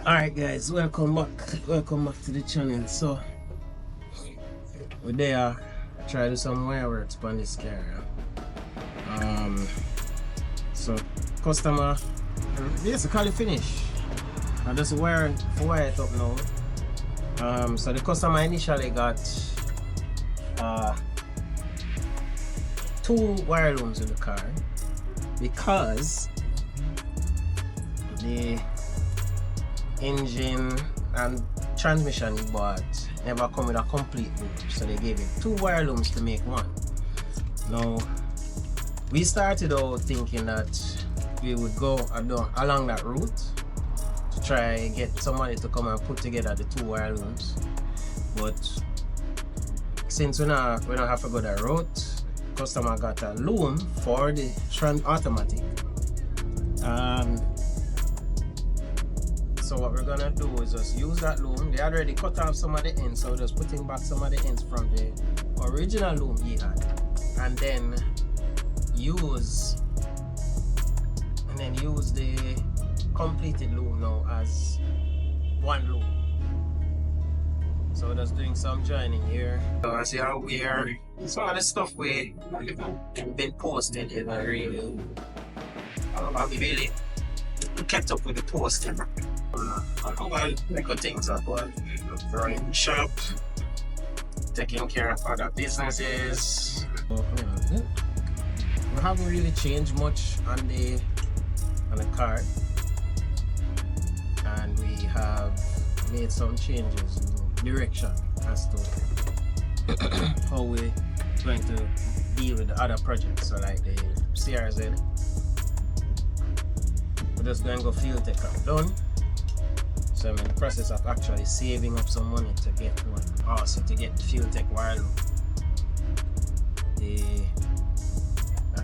Alright guys, welcome back to the channel. So we're there try to do some wire works on this car. So customer basically finish. I just wire it up now. So the customer initially got 2 wire looms in the car because the engine and transmission he bought never come with a complete loom, so they gave him 2 wire looms to make one. Now we started out thinking that we would go along that route to try and get somebody to come and put together the 2 wire looms, but since we don't have to go that route, customer got a loom for the automatic. So what we're gonna do is just use that loom. They already cut off some of the ends, so just putting back some of the ends from the original loom he had, and then use the completed loom now as one loom. So just doing some joining here. So as you are aware, some of the stuff we've been posted is really kept up with the posting. Well, good things are going very sharp, taking care of other businesses. We haven't really changed much on the car, and we have made some changes in direction as to how we're going to deal with the other projects. So like the CRZ, we're just going to go field tech done. So I'm in the process of actually saving up some money to get one. Also to get the fuel tech wire loom. The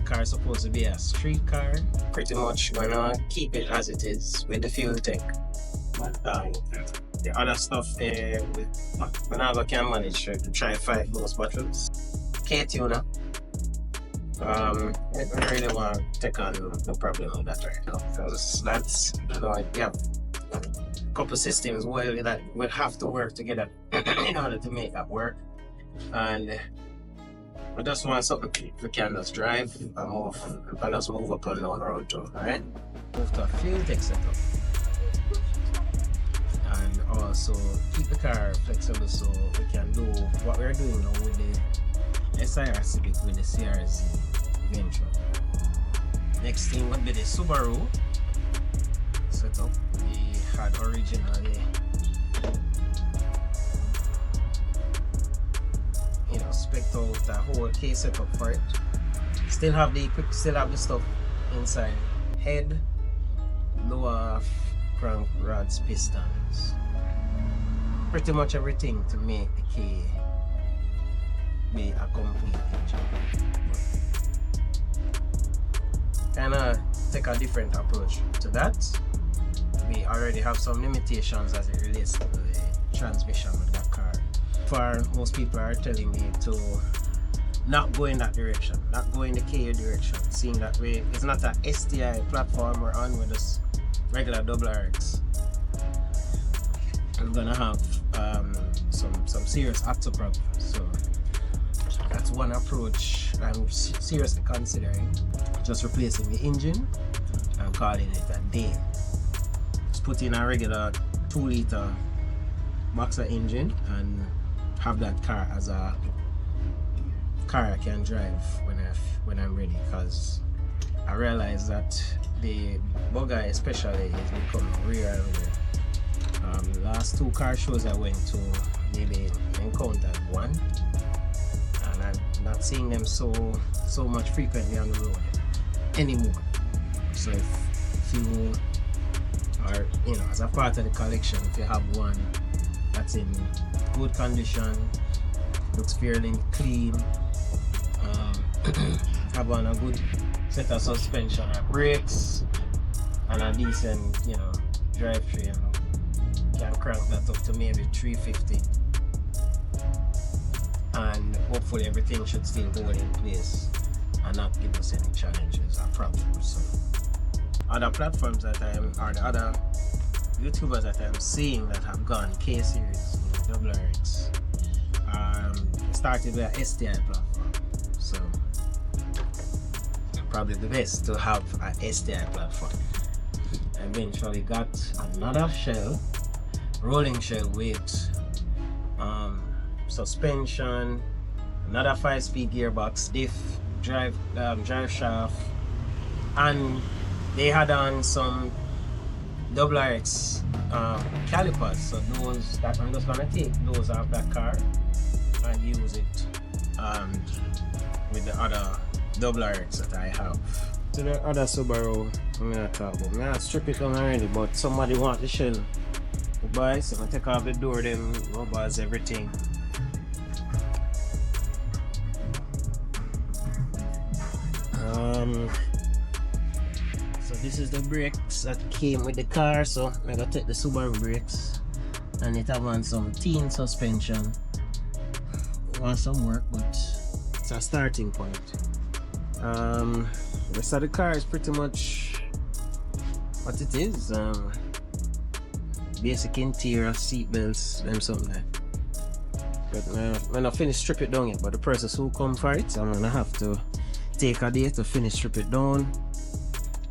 car is supposed to be a street car. Pretty much gonna keep it as it is with the fuel tech. The other stuff we're not can manage to try 5 those battles. K-tuner. I don't really want to take on the problem of that right now, because that's couple systems that will have to work together in order to make that work, and I just want something we can just drive and move up on the road too. Alright, move to a fuel tech setup and also keep the car flexible so we can do what we're doing now with the SiR Civic with the CRZ Venture. Next thing would be the Subaru setup. We had originally spec'd out a whole K setup for it. Still have the stuff inside: head, lower crank rods, pistons, pretty much everything to make the K be a complete engine. Kinda take a different approach to that. We already have some limitations as it relates to the transmission with that car. Most people are telling me to not go in that direction, not go in the K direction, seeing that it's not an STI platform we're on with this regular double RX. I'm gonna have some serious actor problems. So that's one approach I'm seriously considering. Just replacing the engine and calling it a day. Put in a regular 2-liter boxer engine and have that car as a car I can drive when I'm ready, because I realize that the bugger especially is becoming rare. The last 2 car shows I went to, maybe encountered one, and I'm not seeing them so much frequently on the road anymore. So if you are, as a part of the collection, if you have one that's in good condition, looks fairly clean, have on a good set of suspension and brakes, and a decent, drivetrain, can crank that up to maybe 350, and hopefully everything should still hold in place and not give us any challenges or problems. So other platforms that the other YouTubers that I'm seeing that have gone K-series, double RX, started with an STI platform. So probably the best to have an STI platform. Eventually got another shell, rolling shell with suspension, another 5-speed gearbox, diff, drive shaft, and they had on some double RX calipers. So those that I'm just gonna take those off that car and use it with the other double RX that I have. So the other Subaru I'm gonna talk about. I'm gonna strip it down already, but somebody want the shell to buy, so I'm gonna take off the door, them rubbers, everything. So this is the brakes that came with the car, so I'm gonna take the Subaru brakes, and it have on some teen suspension. Want some work, but it's a starting point. The rest of the car is pretty much what it is. Basic interior, seat belts, them something like. But when I finish strip it down yet, but the process who come for it, I'm gonna have to take a day to finish strip it down,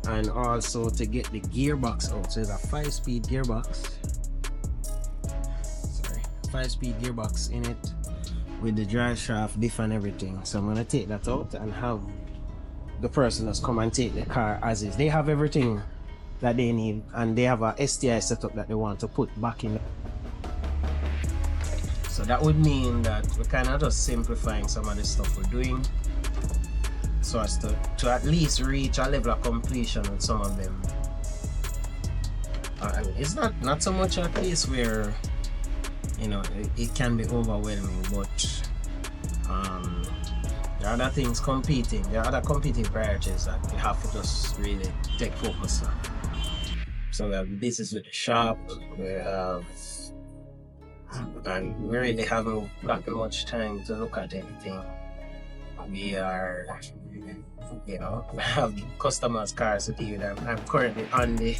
and also to get the gearbox out. So it's a 5-speed gearbox. Sorry, 5-speed gearbox in it with the drive shaft, diff, and everything. So I'm gonna take that out and have the person that's come and take the car as is. They have everything that they need, and they have a STI setup that they want to put back in. So that would mean that we're kind of just simplifying some of the stuff we're doing, so as to at least reach a level of completion with some of them. I mean, it's not so much a case where, you know, it can be overwhelming, but there are other things competing. There are other competing priorities that you have to just really take focus on. So this is with the shop. We have, and we really haven't got much time to look at anything. We are, you know, have customers' cars to deal with. I'm currently on the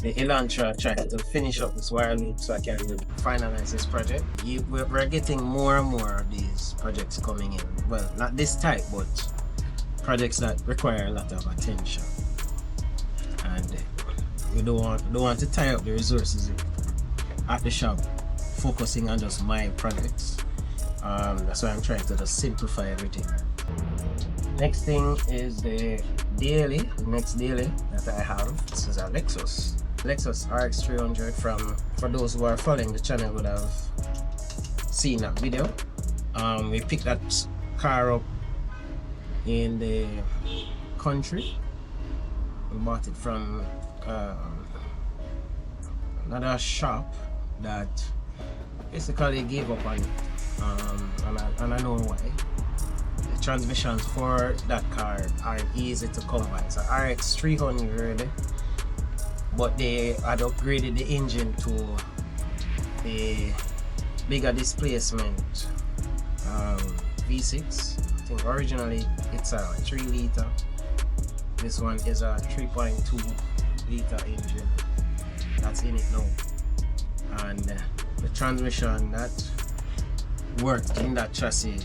Elantra trying to finish up this wire loop so I can finalize this project. We're getting more and more of these projects coming in. Well, not this type, but projects that require a lot of attention. And we don't want to tie up the resources at the shop, focusing on just my projects. That's why I'm trying to just simplify everything. Next thing is the daily, next daily that I have. This is a Lexus RX300. For those who are following the channel would have seen that video. We picked that car up in the country. We bought it from another shop that basically gave up on it, and I know why. The transmissions for that car are easy to come by. It's an RX300, but they had upgraded the engine to the bigger displacement V6. I think originally it's a 3 liter. This one is a 3.2 liter engine that's in it now, and the transmission that worked in that chassis,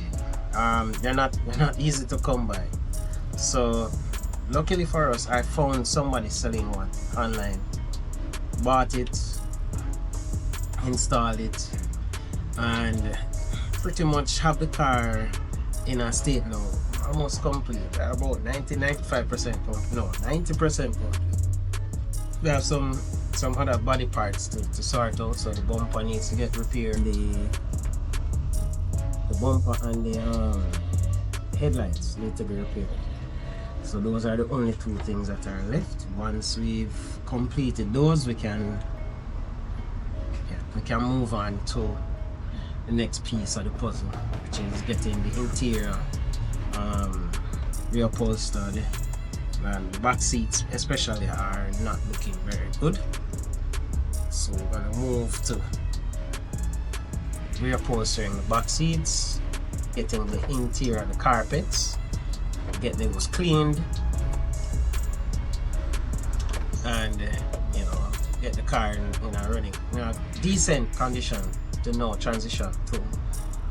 they're not easy to come by. So luckily for us, I found somebody selling one online, bought it, installed it, and pretty much have the car in a state now, almost complete, about 90-95% complete, no, 90% complete. We have some other body parts to sort out. So the bumper needs to get repaired, the bumper and the headlights need to be repaired. So those are the only two things that are left. Once we've completed those, we can move on to the next piece of the puzzle, which is getting the interior reupholstered. And the back seats especially are not looking very good, so we're gonna move to reupholstering the back seats, getting the interior, the carpets, get those cleaned, and you know, get the car in a running, decent condition to now transition to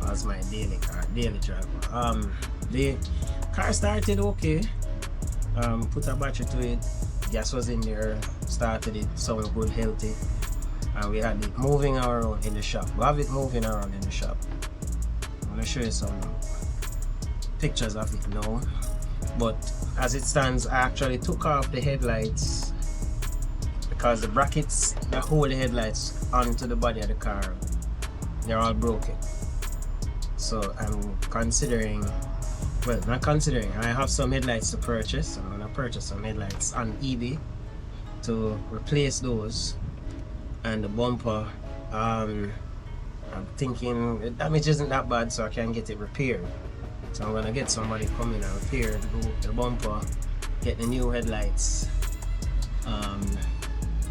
as my daily driver. The car started okay. Put a battery to it, gas was in there, started it, sounded good, healthy, and we had it moving around in the shop. We have it moving around in the shop. I'm gonna show you some pictures of it now. But as it stands, I actually took off the headlights because the brackets that hold the headlights onto the body of the car, they're all broken. So I'm considering, well, not considering, I have some headlights to purchase. I'm gonna purchase some headlights on eBay to replace those. And the bumper, I'm thinking the damage isn't that bad, so I can get it repaired. So I'm gonna get somebody come in and repair the bumper, get the new headlights,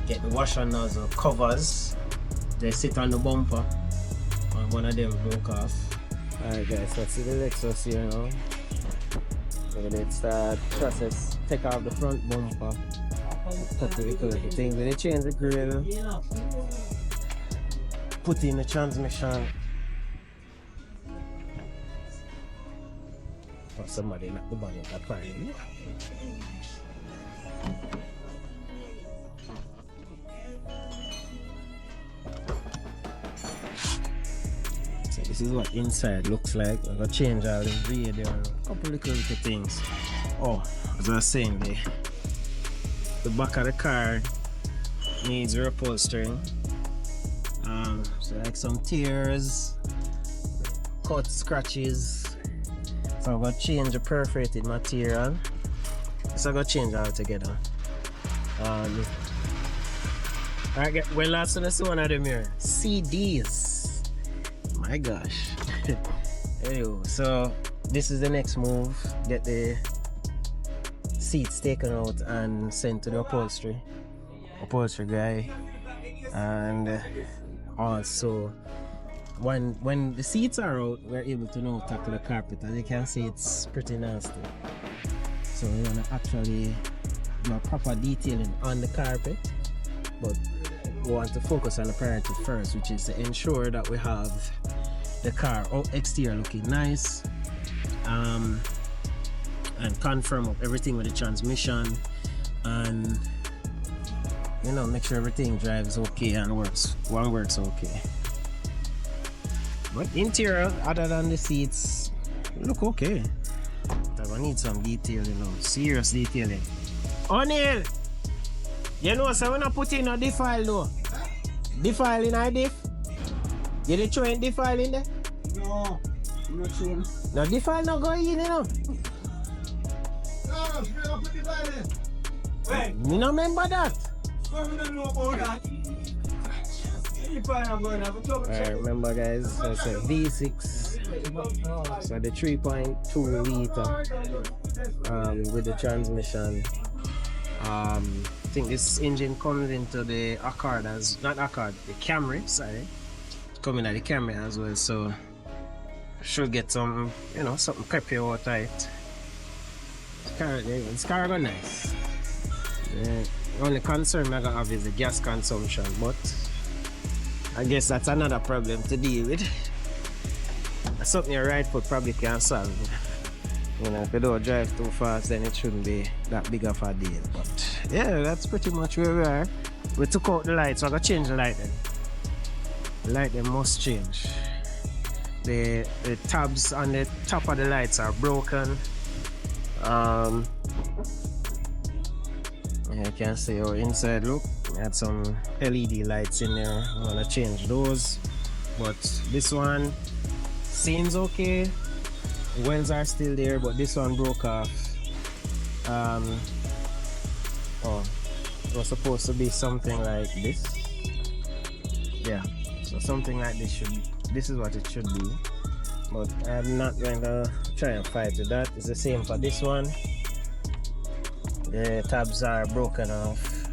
get the washer nozzle covers. They sit on the bumper, and one of them broke off. Alright guys, let's see the Lexus here now. We're gonna start process, take off the front bumper, cut the things, then they change the grill, put in the transmission. Or somebody knocked the body of that car. So this is what inside looks like. I'm gonna change all the radio, a couple little things. Oh, as I was saying, the back of the car needs reupholstering. So like some tears, cuts, scratches. So I'm gonna change the perforated material. So I'm gonna change all together. Alright, well, last one is one of them here. CDs. My gosh. Anyway, so this is the next move. Get the seats taken out and sent to the upholstery guy. And also when the seats are out, we're able to now tackle the carpet. As you can see, it's pretty nasty. So we're gonna actually do a proper detailing on the carpet, but we want to focus on the priority first, which is to ensure that we have the car exterior looking nice, and confirm up everything with the transmission, and make sure everything drives okay and works okay. But interior, other than the seats, look okay. But I need some detailing now, serious detailing. O'Neil, so when I put in a defile though, defile in a diff, you didn't throw in defile in there? No, I'm not sure. No defile not go in, No, I'm put defile in. Wait. You don't remember that? I don't know about that. Alright, remember guys, so it's a V6, so the 3.2 liter with the transmission. I think this engine comes into the Accord the Camry, sorry, coming at the Camry as well, so should get some, something peppy out of it. This car go nice. The only concern I have is the gas consumption, but I guess that's another problem to deal with. That's something your right foot probably can solve. If you don't drive too fast, then it shouldn't be that big of a deal. But yeah, that's pretty much where we are. We took out the lights, so I'm gonna change the light then. The light then must change. The tabs on the top of the lights are broken. You can see our inside look. We had some LED lights in there. I'm gonna change those. But this one seems okay. The welds are still there, but this one broke off. It was supposed to be something like this. Yeah, so something like this this is what it should be. But I'm not going to try and fight with that. It's the same for this one. The tabs are broken off.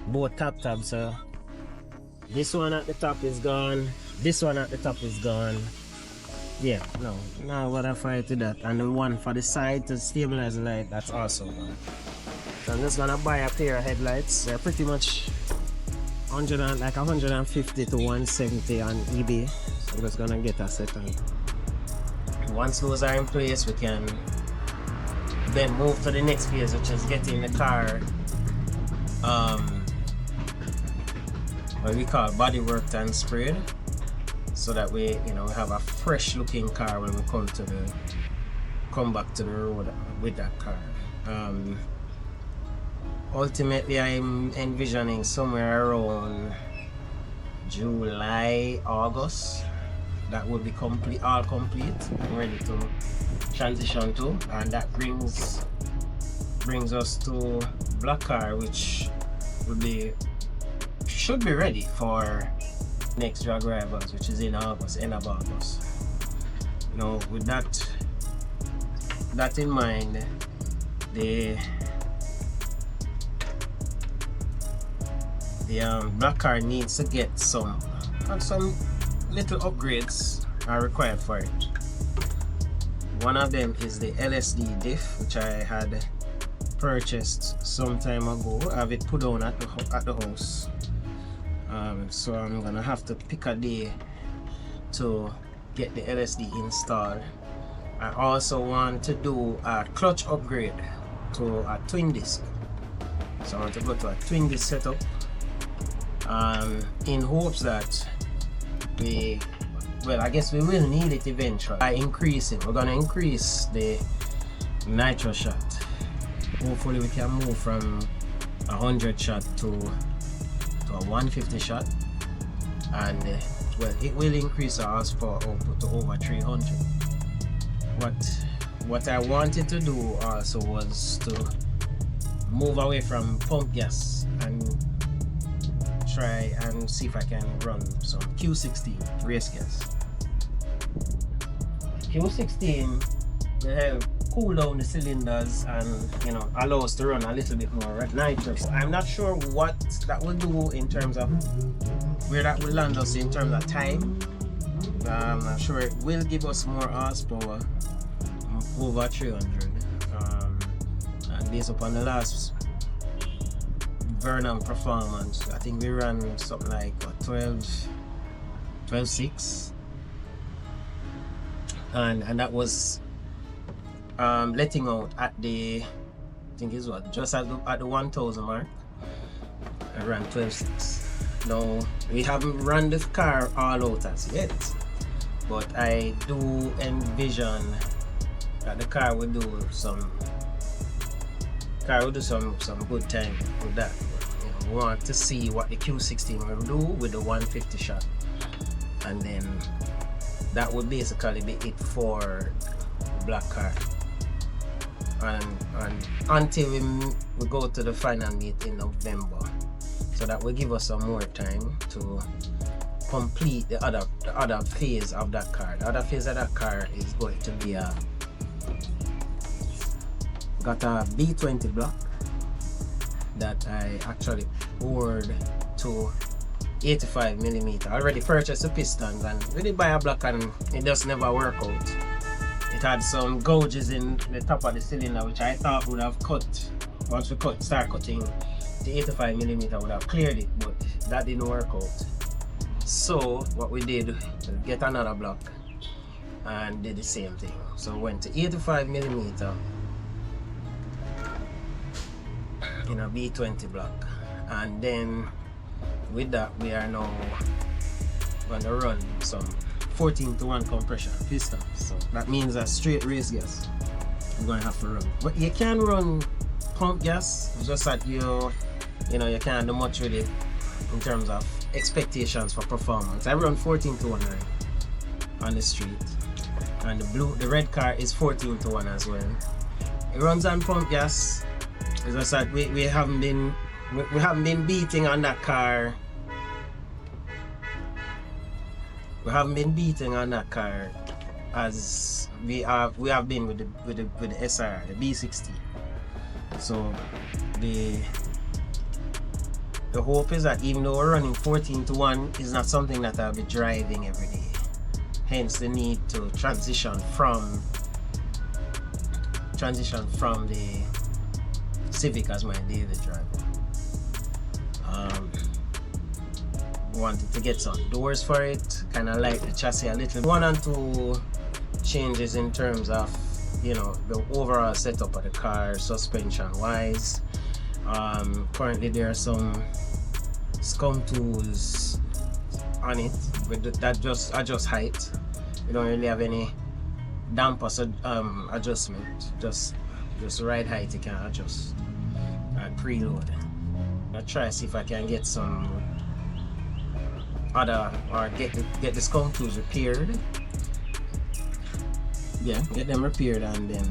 Both top tabs are. This one at the top is gone. This one at the top is gone. Yeah, no, what I fight with that. And the one for the side to stabilize the light, that's also gone. So I'm just gonna buy a pair of headlights. They're pretty much 150 to 170 on eBay. So I'm just gonna get a set, and once those are in place, we can then move to the next phase, which is getting the car what we call body worked and sprayed, so that we have a fresh looking car when we come back to the road with that car. Ultimately, I'm envisioning somewhere around July, August that will be all complete and ready to transition to, and that brings us to black car, which should be ready for next drag rivals, which is in August, end of August. With that in mind, the black car needs to get some little upgrades are required for it. One of them is the LSD diff, which I had purchased some time ago. I have it put down at the house. So I'm gonna have to pick a day to get the LSD installed. I also want to do a clutch upgrade to a twin disc. So I want to go to a twin disc setup, in hopes that I guess we will need it eventually. By increasing, we're gonna increase the nitro shot. Hopefully we can move from 100 shot to a 150 shot, and it will increase our horsepower output to over 300. What I wanted to do also was to move away from pump gas and try and see if I can run some Q16 race gas. Q16 will help cool down the cylinders and allow us to run a little bit more nitrous. I'm not sure what that will do in terms of where that will land us in terms of time. I'm not sure it will give us more horsepower, over 300, and based upon the last Vernon performance, I think we ran something like 12.6, and that was letting out at the, I think it's just at the 1000 mark. I ran 12.6. Now we haven't run this car all out as yet, but I do envision that the car will do some good time with that. We want to see what the Q16 will do with the 150 shot, and then that would basically be it for black car. And until we go to the final meet in November, so that will give us some more time to complete the other phase of that car. The other phase of that car is going to be got a B20 block that I actually poured to 85mm. I already purchased the pistons and we did buy a block and it just never worked out. It had some gouges in the top of the cylinder which I thought would have cut, once we start cutting the 85mm would have cleared it, but that didn't work out. So what we did was get another block and did the same thing. So went to 85mm in a B20 block, and then with that we are now going to run some 14:1 compression pistons. So that means a straight race gas you're going to have to run. But you can run pump gas, it's just that you can't do much with it in terms of expectations for performance. I run 14:1 on the street, and the red car is 14:1 as well. It runs on pump gas. As I said, we haven't been beating on that car. We haven't been beating on that car as we have been with the SiR, the B60. So the hope is that even though we're running 14:1, is not something that I'll be driving every day. Hence the need to transition from the Civic as my daily driver. Wanted to get some doors for it, kind of like the chassis a little. 1 and 2 changes in terms of, you know, the overall setup of the car, suspension wise. Currently there are some scum tools on it that just adjust height. We don't really have any damper adjustment, just ride height you can adjust and preload. I'll try to see if I can get some other, or get the scum tools repaired. Yeah, get them repaired, and then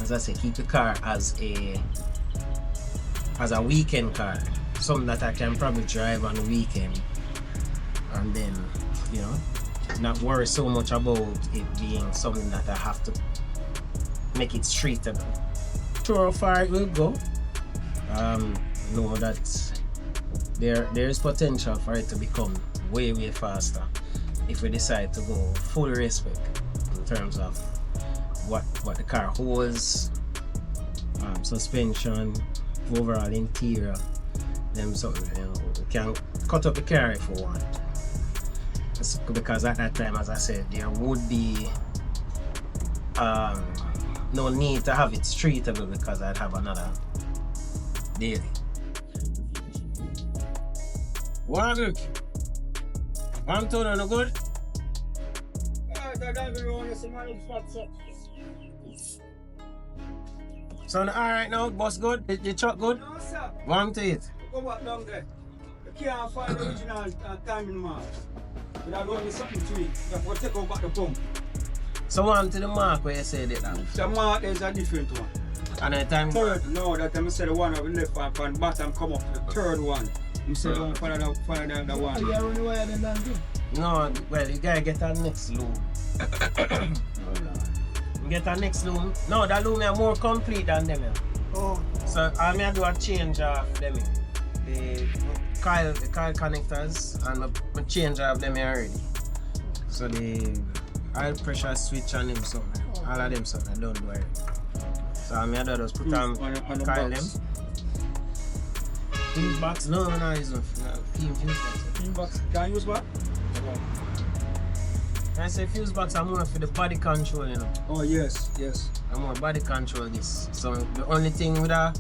as I say, keep the car as a weekend car, something that I can probably drive on the weekend, and then, you know, not worry so much about it being something that I have to make it streetable. Sure, how far it will go. Know that there is potential for it to become way faster if we decide to go full respec in terms of what the car holds, suspension, overall interior, them something, you know, we can cut up the car if we want. It's because at that time, as I said, there would be no need to have it streetable because I'd have another daily. What look? I'm told no good? So alright now, boss good? The truck good? No, sir. Warm to it? Go back down there. You can't find the original timing mark. But I'm going to something to it. We'll take over the pump. So warm to the mark where you said it now? The mark is a different one. And the time? Third, no, that time I said the one on the left hand from bottom come up to the third one. You said don't follow the one. You are only wider than that. No, well, you gotta get that next loom. You get that next loom. No, that loom is more complete than them. Oh. So I'm gonna do a change of them. The coil connectors, and I change of them already. So the oil pressure switch on them, so all of them, so I don't do it. So I'm gonna just put on coil them. Fuse box? No, it's not fuse box. Fuse box? Can you use what? I say fuse box are more for the body control, you know. Oh yes. I'm more body control this. So the only thing with that,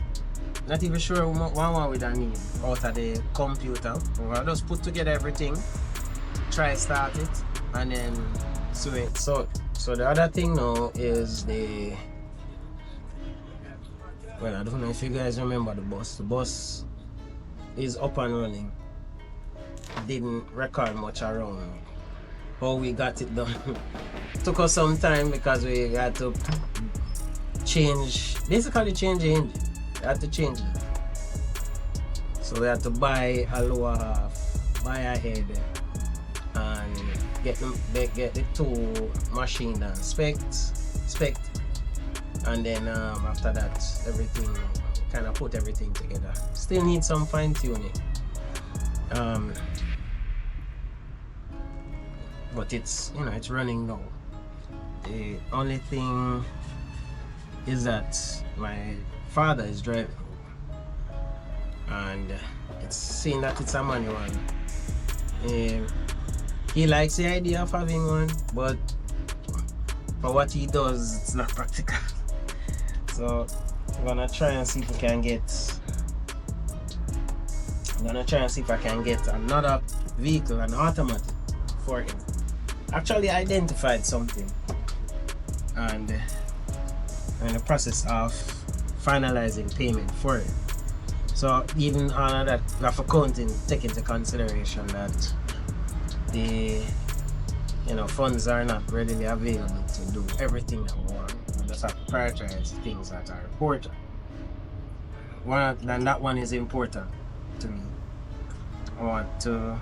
not even sure what we don't need out of the computer. We'll just put together everything, try start it, and then switch. So the other thing now is the, well, I don't know if you guys remember the bus. The bus is up and running. Didn't record much around how we got it done. Took us some time because we had to basically change the engine. We had to change it. So we had to buy a lower half, buy a head, and get the two machine done, spec, and then after that everything, kind of put everything together. Still need some fine tuning. But it's, you know, it's running now. The only thing is that my father is driving, and it's seeing that it's a manual. He likes the idea of having one, but for what he does, it's not practical. So I'm gonna try and see if we can get. I'm gonna try and see if I can get another vehicle, an automatic, for him. Actually identified something, and in the process of finalizing payment for it. So even on that, we have to take into consideration that the funds are not readily available to do everything that we want. We just have to prioritize things that are important. And that one is important to me. I want to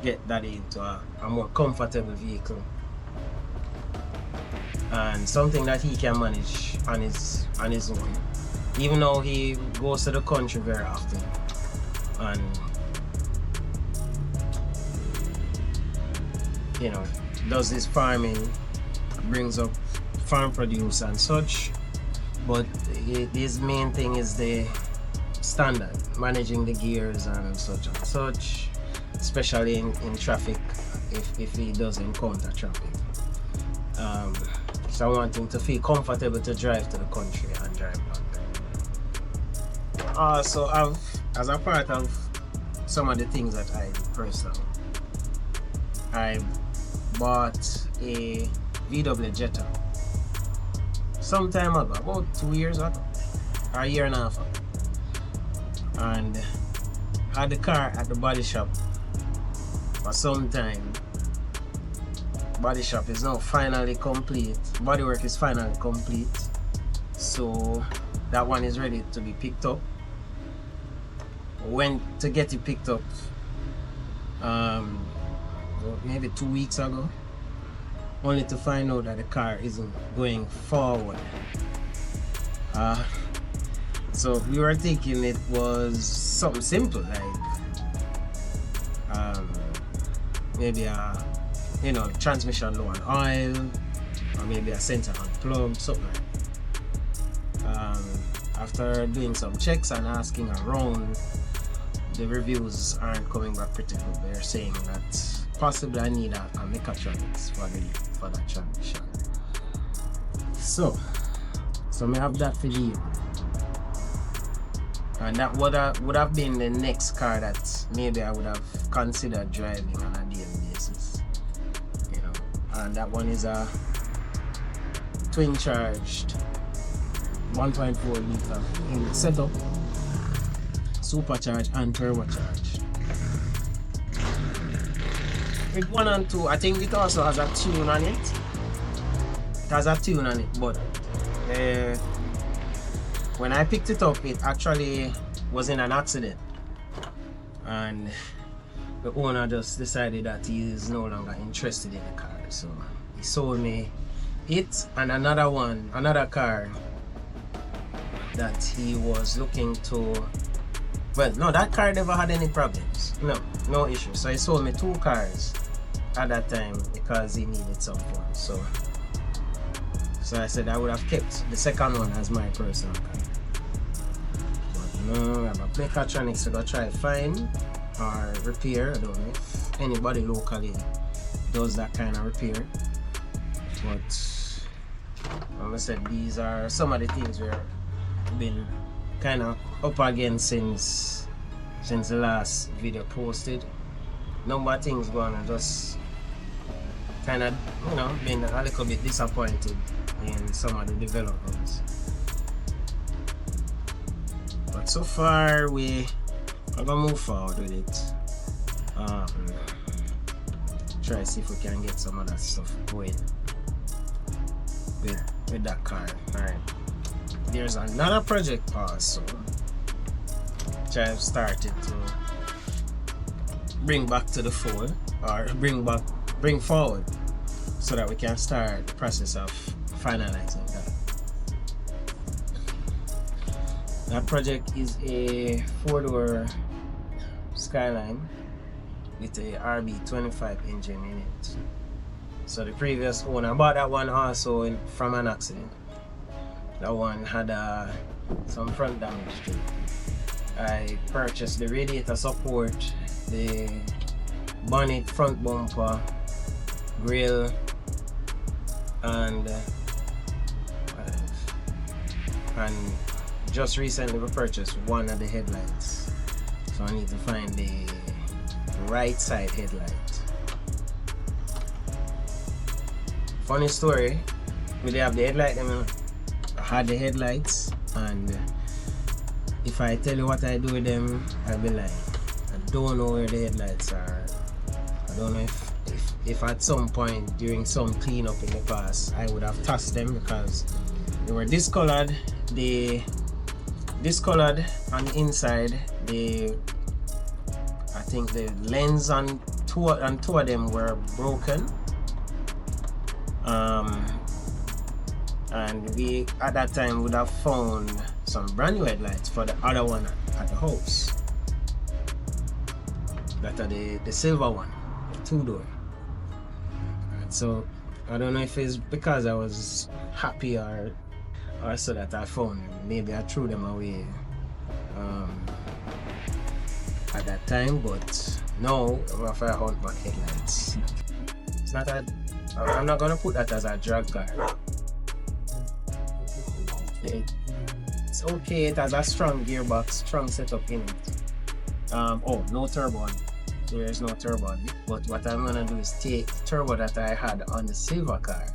get that into a more comfortable vehicle and something that he can manage on his own. Even though he goes to the country very often and does this farming, brings up farm produce and such, but his main thing is the standard, managing the gears and such, especially in traffic, if he does encounter traffic. So I want him to feel comfortable to drive to the country and drive back. So as a part of some of the things that I do personally, I bought a VW Jetta some time ago, about 2 years ago, or a year and a half ago, and had the car at the body shop for some time. Body shop is now finally complete, bodywork is finally complete, so that one is ready to be picked up. Went to get it picked up maybe 2 weeks ago, only to find out that the car isn't going forward. So we were thinking it was something simple, like maybe a transmission low on oil, or maybe a sensor unplugged, something like that. After doing some checks and asking around, the reviews aren't coming back pretty good. They're saying that possibly I need a mechatronics for that transmission. So we have that for you. And that would have been the next car that maybe I would have considered driving on a daily basis. And that one is a twin charged 1.4 liter in setup, supercharged and turbocharged. With 1 and 2, I think it also has a tune on it. It has a tune on it, but when I picked it up, it actually was in an accident, and the owner just decided that he is no longer interested in the car, so he sold me it and another car that he was looking to. Well, no, that car never had any problems, no issues. So he sold me 2 cars at that time because he needed some fun. So I said I would have kept the second one as my personal car. No, I have a mechatronics to go try find or repair. I don't know if anybody locally does that kind of repair, but like I said, these are some of the things we've been kind of up against since the last video posted. Number of things going on, just kind of been a little bit disappointed in some of the developments. But so far we are gonna move forward with it. Try to see if we can get some of that stuff going with that car. Alright. There's another project also which I've started to bring back to the fold, or bring forward, so that we can start the process of finalizing that. That project is a 4-door Skyline with a RB25 engine in it. So the previous owner bought that one also from an accident. That one had some front damage to it. I purchased the radiator support, the bonnet, front bumper, grille, and just recently we purchased one of the headlights, so I need to find the right side headlight. Funny story, we have the headlight, I had the headlights, and if I tell you what I do with them, I'll be lying. I don't know where the headlights are. I don't know if at some point during some cleanup in the past I would have tossed them, because they were discolored. Discolored on the inside. I think the lens on two of them were broken. And we at that time would have found some brand new headlights for the other one at the house. That are the silver one, the 2-door. So I don't know if it's because I was happy or or so that I found them. Maybe I threw them away at that time, but now I'm going to hunt back headlights. It's not a, I'm not going to put that as a drag car. It's okay, it has a strong gearbox, strong setup in it. Oh, no turbo. There is no turbo. But what I'm gonna do is take the turbo that I had on the silver car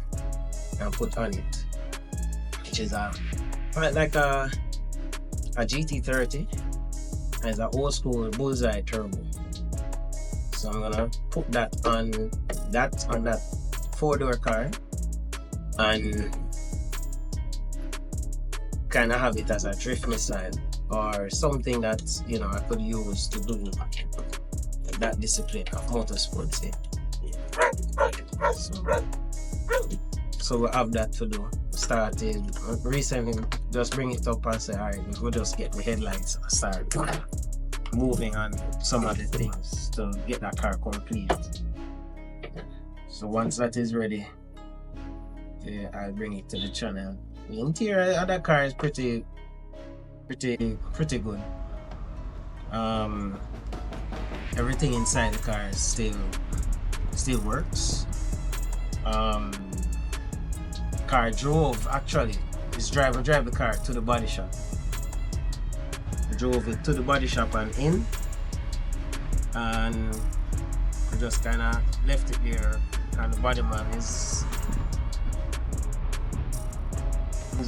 and put on it, which is like a GT30, and it's an old school bullseye turbo. So I'm gonna put that on that 4-door car and kind of have it as a drift missile or something that, you know, I could use to do that discipline of motorsports. So we'll have that to do. Started recently, just bring it up and say, alright, we'll just get the headlights and start moving on some of the things to get that car complete. So once that is ready, I'll bring it to the channel. The interior of that car is pretty good. Everything inside the car still works. Car drove, actually, this driver drove the car to the body shop. Drove it to the body shop and in, and we just kind of left it there, and the body man is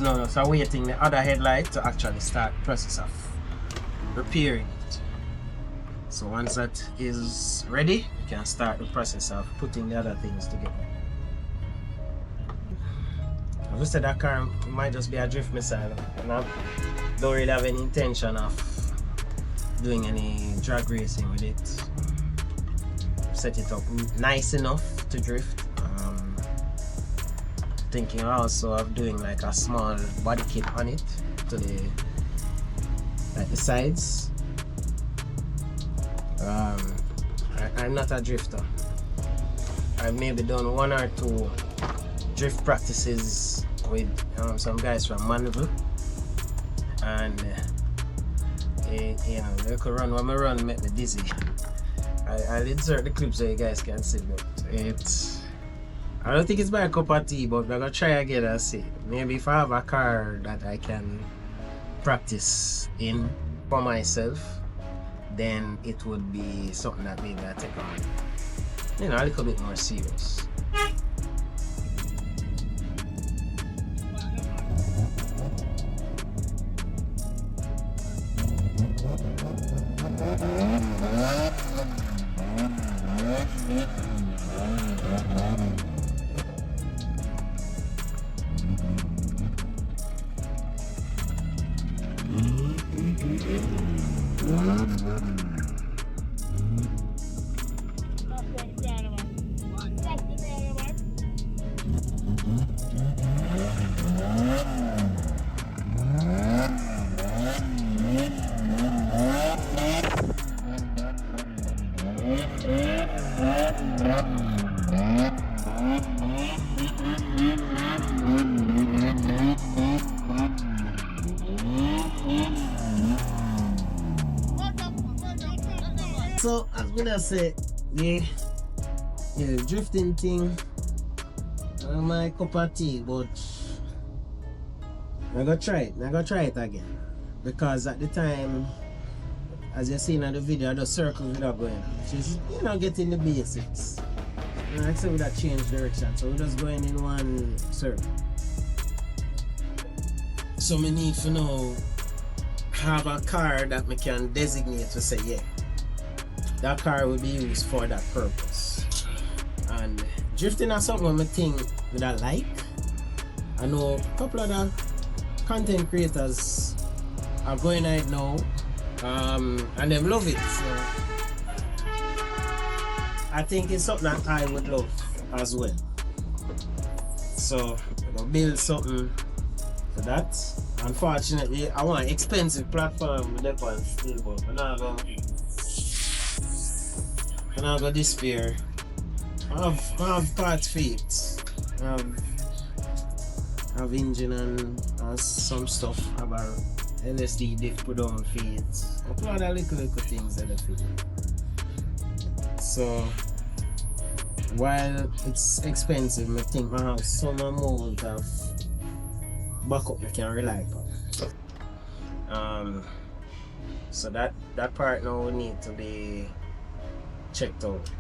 now just awaiting the other headlight to actually start the process of repairing it. So once that is ready, we can start the process of putting the other things together. Obviously that car might just be a drift missile, and I don't really have any intention of doing any drag racing with it. Set it up nice enough to drift. Thinking also of doing like a small body kit on it to the sides. I'm not a drifter. I've maybe done 1 or 2 drift practices with some guys from Manville, and you know, they could run when I run make me dizzy. I'll insert the clip so you guys can see, but I don't think it's my cup of tea, but we're gonna try again and see. Maybe if I have a car that I can practice in for myself, then it would be something that maybe I take on, you know, a little bit more serious. So as we just say, the drifting thing, my cup of tea, but I'm gonna try it again, because at the time, as you seen in the video, the circles without going on, just, you know, getting the basics. And like I said, we that change direction, so we're just going in one circle. So we need to know have a car that we can designate to say, yeah, that car will be used for that purpose. And drifting is something I think that I like. I know a couple of the content creators are going right now, and they love it. So I think it's something that I would love as well. So I'm gonna build something for that. Unfortunately, I want an expensive platform with that one still, but I'm not gonna despair. I have parts for it. have engine and some stuff about LSD diff put on feet. A lot of little things that I feel. So while it's expensive, I think I have some amount of backup you can rely upon. So that part now will need to be checked out.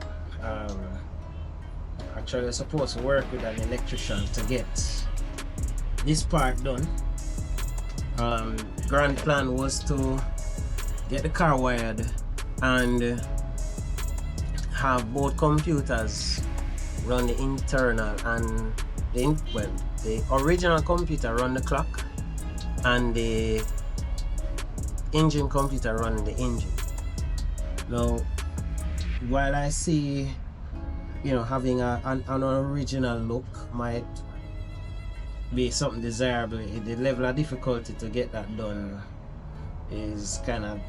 Actually, I'm supposed to work with an electrician to get this part done. Grand plan was to get the car wired and have both computers run the internal and the original computer run the clock and the engine computer run the engine. Now, while I see, having an original look might be something desirable, the level of difficulty to get that done is kind of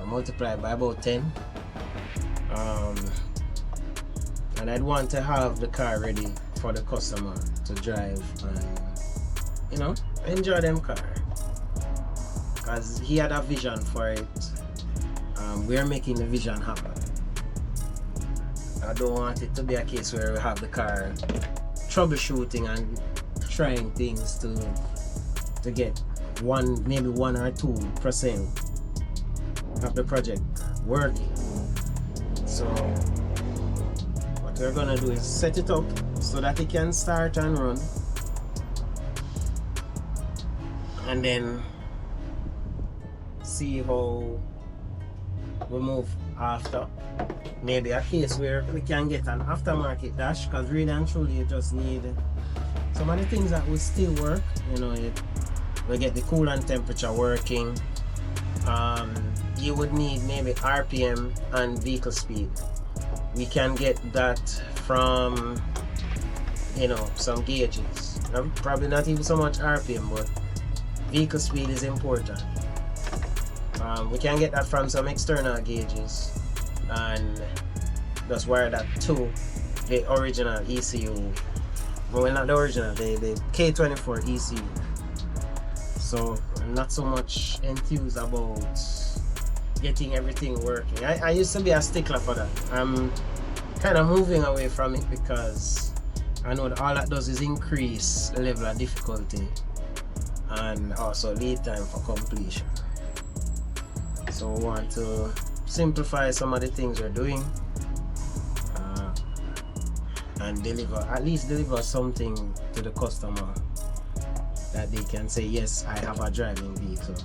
multiplied by about 10. And I'd want to have the car ready for the customer to drive and enjoy them car, because he had a vision for it. We're making the vision happen. I don't want it to be a case where we have the car troubleshooting and trying things to get maybe 1 or 2% of the project working. So what we're gonna do is set it up so that it can start and run, and then see how we move after. Maybe a case where we can get an aftermarket dash, because really and truly you just need some of the things that will still work. We get the coolant temperature working. You would need maybe RPM and vehicle speed. We can get that from some gauges. Probably not even so much RPM, but vehicle speed is important. We can get that from some external gauges and just wire that to the original ECU. Well, not the original, the K24 ECU. So I'm not so much enthused about getting everything working. I used to be a stickler for that. I'm kind of moving away from it because I know that all that does is increase the level of difficulty and also lead time for completion. So we want to simplify some of the things we're doing and at least deliver something to the customer that they can say, yes, I have a driving vehicle.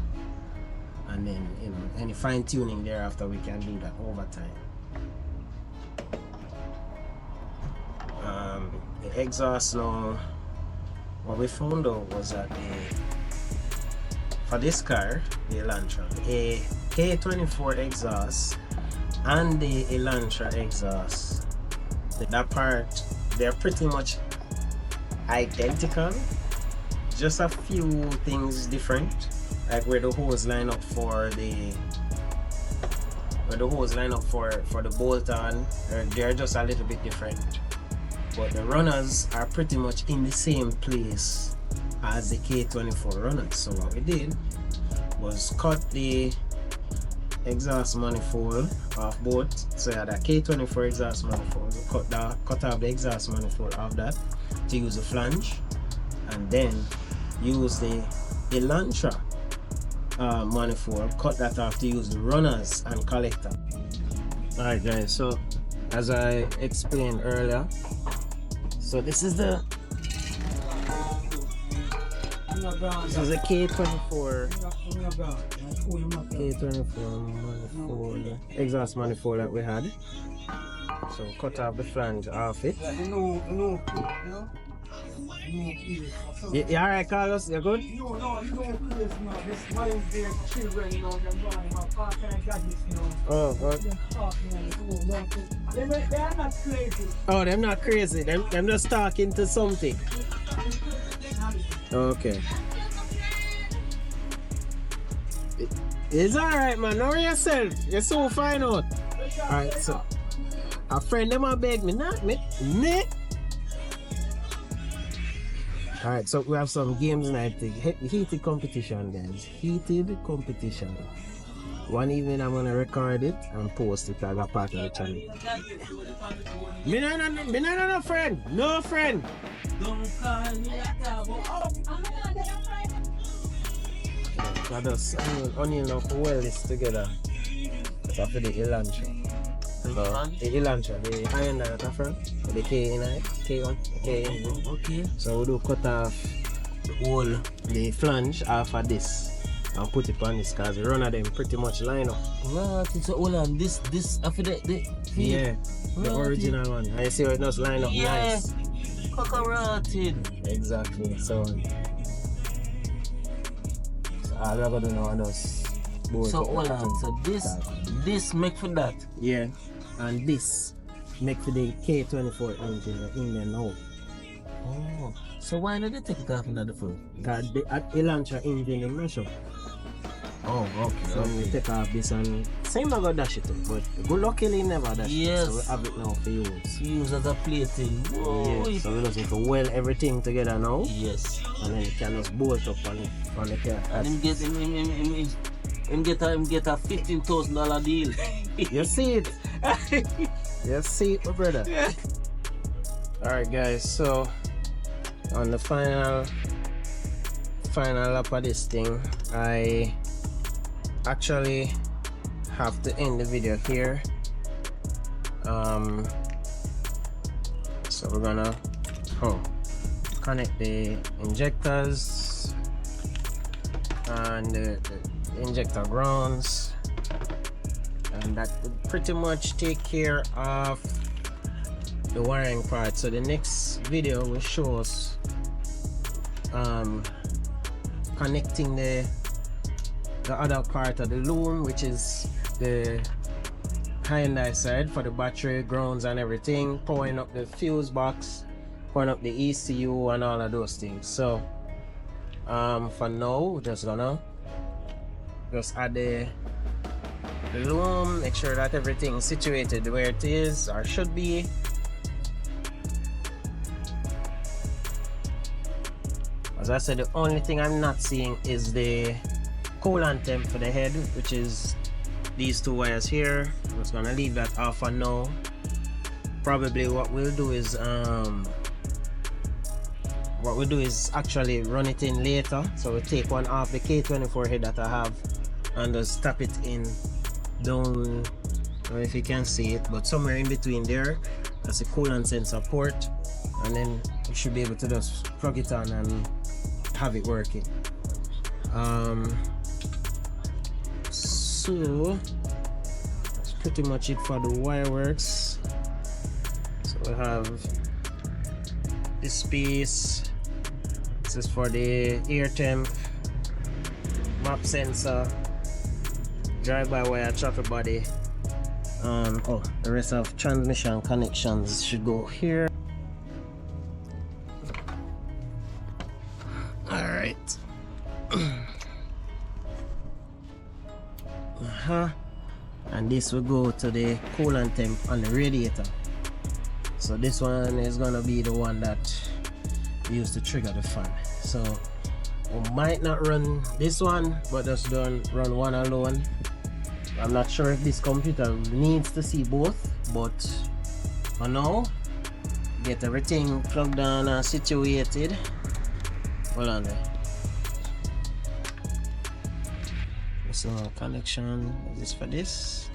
And then any fine tuning thereafter, we can do that over time. The exhaust now, what we found out was that for this car, the Elantra, a K24 exhaust and the Elantra exhaust, that part, they're pretty much identical, just a few things different, like where the hose line up for the bolt on, they're just a little bit different, but the runners are pretty much in the same place as the K24 runners. So what we did was cut the exhaust manifold off both. So yeah, the K24 exhaust manifold, we cut off the exhaust manifold off that to use a flange, and then use the Elantra manifold, cut that off to use the runners and collector. Alright guys, so as I explained earlier, so this is the a K24 manifold, exhaust manifold that we had. So cut off the flange off it. You alright, Carlos? You good? No, you don't do this now. This money their children, they're buying my car kind of gadgets, Oh, God. They're not crazy. Oh, they're not crazy. Them just talking to something. Okay. It's alright, man. Know yourself. You're so fine out. Alright, so a friend them a beg me, not me. Alright, so we have some games night. Heated competition, guys. Heated competition. One evening I'm gonna record it and post it as a part of the channel. Me no friend. No friend. Don't call me a cabo. I just only enough to weld this together. That's after the Elantra. So, the Elantra, the Hyundai at the front, the K1, K engine. Okay. So we do cut off the flange off of this and put it on this because the run of them pretty much line up. Right, so hold on, this after the Yeah, the original one. And you see how it does line up nice. Cockarated. Exactly. So all we're gonna do now is bolt So up hold on, everything. so this make for that. Yeah, and this make for the K24 engine in there now. Oh, so why not they take it off in the front? Because the Elantra engine is mash up. Oh, okay. So we take off this and same I got dash it up, but good luckily never dash Yes. it. So we have it now for use. Use as a plating. Oh, Yeah, so we just need to weld everything together now. yes. And then you can just bolt up on the car. And him get a $15,000 deal. You see it? You see it, my brother? Alright guys, so on the final lap of this thing, I actually have to end the video here. So we're gonna connect the injectors and the injector grounds, and that would pretty much take care of the wiring part. So the next video will show us connecting the other part of the loom, which is the Hyundai side for the battery, grounds and everything, powering up the fuse box, powering up the ECU and all of those things. So for now we're just gonna add the loom, make sure that everything is situated where it is or should be. As I said, the only thing I'm not seeing is the coolant temp for the head, which is these two wires here. I'm just gonna leave that off for now. Probably what we'll do is actually run it in later. So we'll take one off the K24 head that I have and just tap it in down. I don't know if you can see it, but somewhere in between there, that's a coolant sensor port, and then you should be able to just plug it on and have it working. So that's pretty much it for the wire works. So we have this piece. This is for the air temp, map sensor, drive-by-wire traffic body. The rest of transmission connections should go here. Alright. And this will go to the coolant temp on the radiator. So this one is gonna be the one that we use to trigger the fan. So we might not run this one, but just don't run one alone. I'm not sure if this computer needs to see both, but for now, get everything plugged on and situated. Hold on there. So connection is this for this?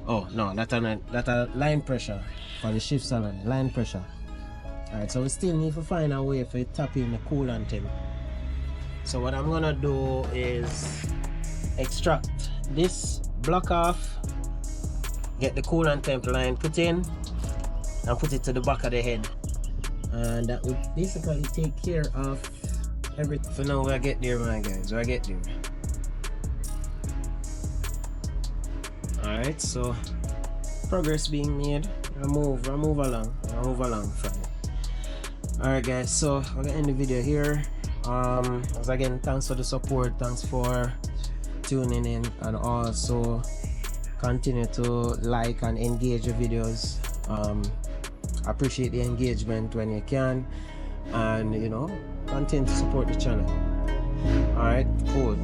Oh no, that a line pressure for the shift salon, line pressure. Alright, so we still need to find a way for tap in the coolant temp. So what I'm gonna do is extract this block off, get the coolant temp line put in, and put it to the back of the head, and that would basically take care of everything. For now, we'll get there, my guys. We'll get there. Alright, so progress being made. I move along fine. Alright guys, so I'm gonna end the video here. As again, thanks for the support, thanks for tuning in, and also continue to like and engage the videos. Appreciate the engagement when you can. and continue to support the channel. Alright, cool.